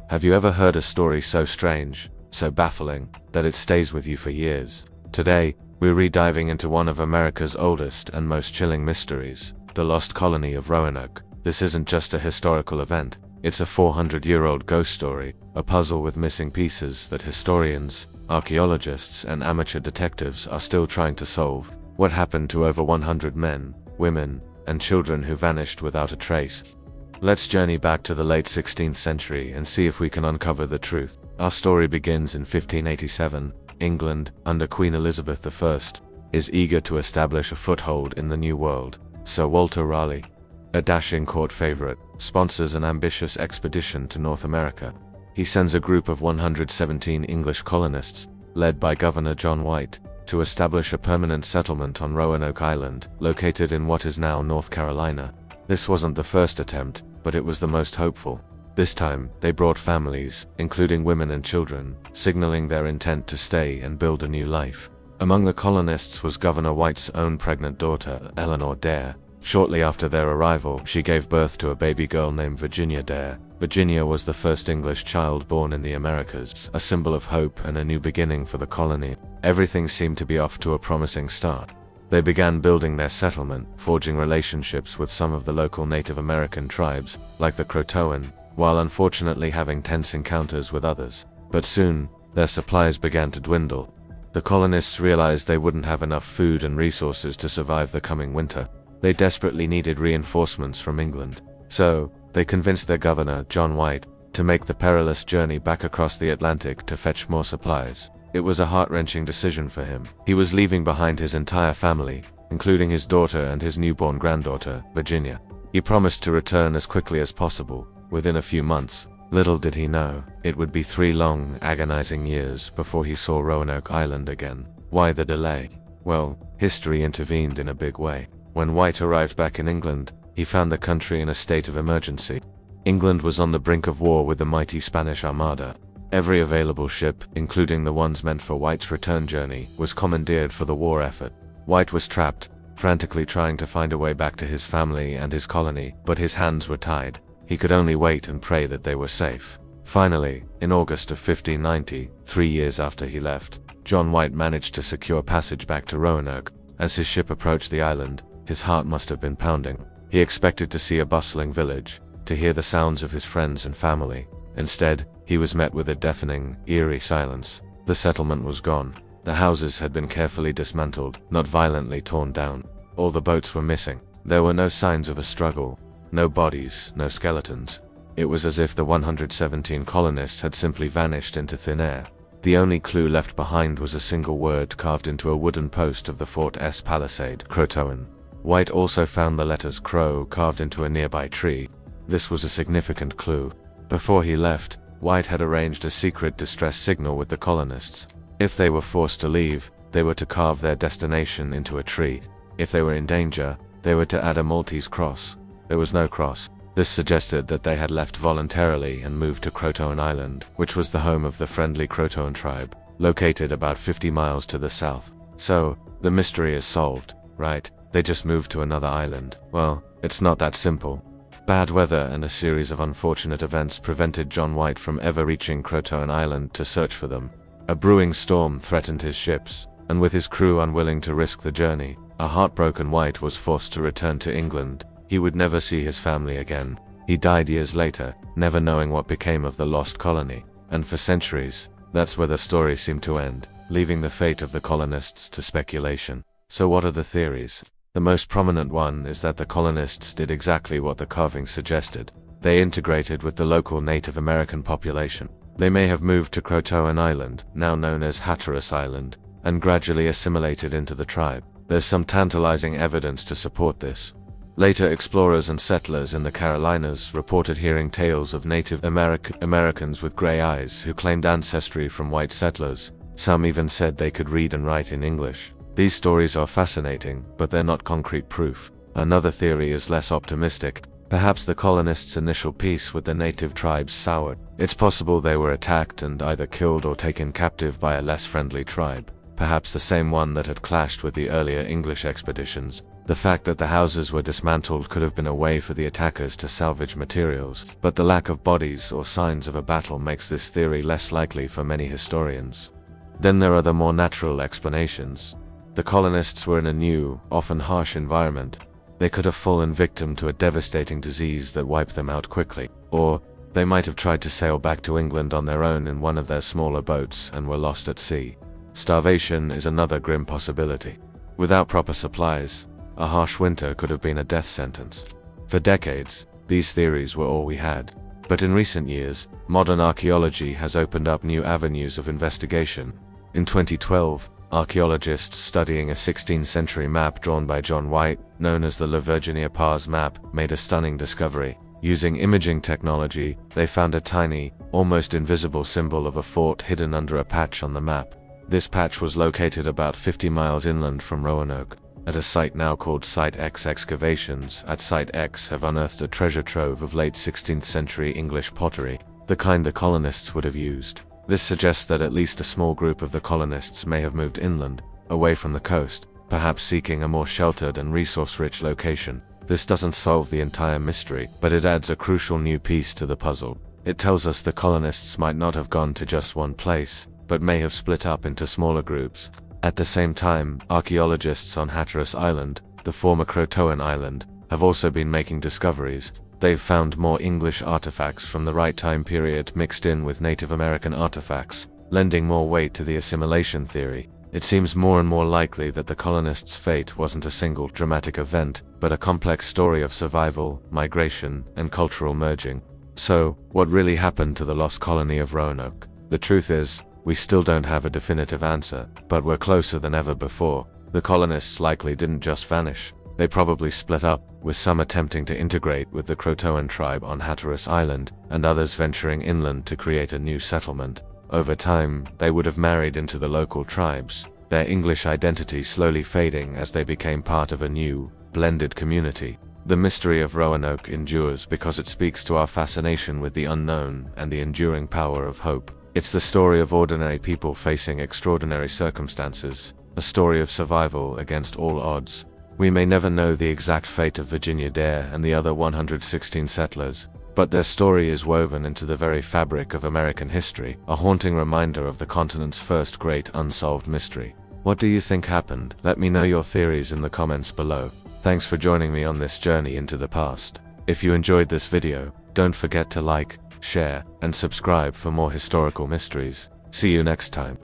Have you ever heard a story so strange, so baffling, that it stays with you for years? Today, we're re-diving into one of America's oldest and most chilling mysteries, the Lost Colony of Roanoke. This isn't just a historical event, it's a 400-year-old ghost story, a puzzle with missing pieces that historians, archaeologists, and amateur detectives are still trying to solve. What happened to over 100 men, women, and children who vanished without a trace? Let's journey back to the late 16th century and see if we can uncover the truth. Our story begins in 1587. England, under Queen Elizabeth I, is eager to establish a foothold in the New World. Sir Walter Raleigh, a dashing court favorite, sponsors an ambitious expedition to North America. He sends a group of 117 English colonists, led by Governor John White, to establish a permanent settlement on Roanoke Island, located in what is now North Carolina. This wasn't the first attempt, but it was the most hopeful. This time, they brought families, including women and children, signaling their intent to stay and build a new life. Among the colonists was Governor White's own pregnant daughter, Eleanor Dare. Shortly after their arrival, she gave birth to a baby girl named Virginia Dare. Virginia was the first English child born in the Americas, a symbol of hope and a new beginning for the colony. Everything seemed to be off to a promising start. They began building their settlement, forging relationships with some of the local Native American tribes, like the Croatoan, while unfortunately having tense encounters with others. But soon, their supplies began to dwindle. The colonists realized they wouldn't have enough food and resources to survive the coming winter. They desperately needed reinforcements from England. So, they convinced their governor, John White, to make the perilous journey back across the Atlantic to fetch more supplies. It was a heart-wrenching decision for him. He was leaving behind his entire family, including his daughter and his newborn granddaughter, Virginia. He promised to return as quickly as possible, within a few months. Little did he know, it would be 3 long, agonizing years before he saw Roanoke Island again. Why the delay? Well, history intervened in a big way. When White arrived back in England, he found the country in a state of emergency. England was on the brink of war with the mighty Spanish Armada. Every available ship, including the ones meant for White's return journey, was commandeered for the war effort. White was trapped, frantically trying to find a way back to his family and his colony, but his hands were tied. He could only wait and pray that they were safe. Finally, in August of 1590, 3 years after he left, John White managed to secure passage back to Roanoke. As his ship approached the island, his heart must have been pounding. He expected to see a bustling village, to hear the sounds of his friends and family. Instead, he was met with a deafening, eerie silence. The settlement was gone. The houses had been carefully dismantled, not violently torn down. All the boats were missing. There were no signs of a struggle. No bodies, no skeletons. It was as if the 117 colonists had simply vanished into thin air. The only clue left behind was a single word carved into a wooden post of the fort's palisade, Croatoan. White also found the letters Crow carved into a nearby tree. This was a significant clue. Before he left, White had arranged a secret distress signal with the colonists. If they were forced to leave, they were to carve their destination into a tree. If they were in danger, they were to add a Maltese cross. There was no cross. This suggested that they had left voluntarily and moved to Croatoan Island, which was the home of the friendly Croatoan tribe, located about 50 miles to the south. So, the mystery is solved, right? They just moved to another island. Well, it's not that simple. Bad weather and a series of unfortunate events prevented John White from ever reaching Croatoan Island to search for them. A brewing storm threatened his ships, and with his crew unwilling to risk the journey, a heartbroken White was forced to return to England. He would never see his family again. He died years later, never knowing what became of the lost colony. And for centuries, that's where the story seemed to end, leaving the fate of the colonists to speculation. So what are the theories? The most prominent one is that the colonists did exactly what the carving suggested. They integrated with the local Native American population. They may have moved to Croatoan Island, now known as Hatteras Island, and gradually assimilated into the tribe. There's some tantalizing evidence to support this. Later explorers and settlers in the Carolinas reported hearing tales of Native Americans with gray eyes who claimed ancestry from white settlers. Some even said they could read and write in English. These stories are fascinating, but they're not concrete proof. Another theory is less optimistic. Perhaps the colonists' initial peace with the native tribes soured. It's possible they were attacked and either killed or taken captive by a less friendly tribe, perhaps the same one that had clashed with the earlier English expeditions. The fact that the houses were dismantled could have been a way for the attackers to salvage materials, but the lack of bodies or signs of a battle makes this theory less likely for many historians. Then there are the more natural explanations. The colonists were in a new, often harsh environment. They could have fallen victim to a devastating disease that wiped them out quickly, or they might have tried to sail back to England on their own in one of their smaller boats and were lost at sea. Starvation is another grim possibility. Without proper supplies, a harsh winter could have been a death sentence. For decades, these theories were all we had. But in recent years, modern archaeology has opened up new avenues of investigation. In 2012, archaeologists studying a 16th century map drawn by John White, known as the La Virginia Pars map, made a stunning discovery. Using imaging technology, they found a tiny, almost invisible symbol of a fort hidden under a patch on the map. This patch was located about 50 miles inland from Roanoke, at a site now called Site X. Excavations at Site X have unearthed a treasure trove of late 16th century English pottery, the kind the colonists would have used. This suggests that at least a small group of the colonists may have moved inland, away from the coast, perhaps seeking a more sheltered and resource-rich location. This doesn't solve the entire mystery, but it adds a crucial new piece to the puzzle. It tells us the colonists might not have gone to just one place, but may have split up into smaller groups. At the same time, archaeologists on Hatteras Island, the former Croatoan island, have also been making discoveries. They've found more English artifacts from the right time period mixed in with Native American artifacts, lending more weight to the assimilation theory. It seems more and more likely that the colonists' fate wasn't a single dramatic event, but a complex story of survival, migration, and cultural merging. So, what really happened to the lost colony of Roanoke? The truth is, we still don't have a definitive answer, but we're closer than ever before. The colonists likely didn't just vanish. They probably split up, with some attempting to integrate with the Croatoan tribe on Hatteras Island, and others venturing inland to create a new settlement. Over time, they would have married into the local tribes, their English identity slowly fading as they became part of a new, blended community. The mystery of Roanoke endures because it speaks to our fascination with the unknown and the enduring power of hope. It's the story of ordinary people facing extraordinary circumstances, a story of survival against all odds. We may never know the exact fate of Virginia Dare and the other 116 settlers, but their story is woven into the very fabric of American history, a haunting reminder of the continent's first great unsolved mystery. What do you think happened? Let me know your theories in the comments below. Thanks for joining me on this journey into the past. If you enjoyed this video, don't forget to like, share, and subscribe for more historical mysteries. See you next time.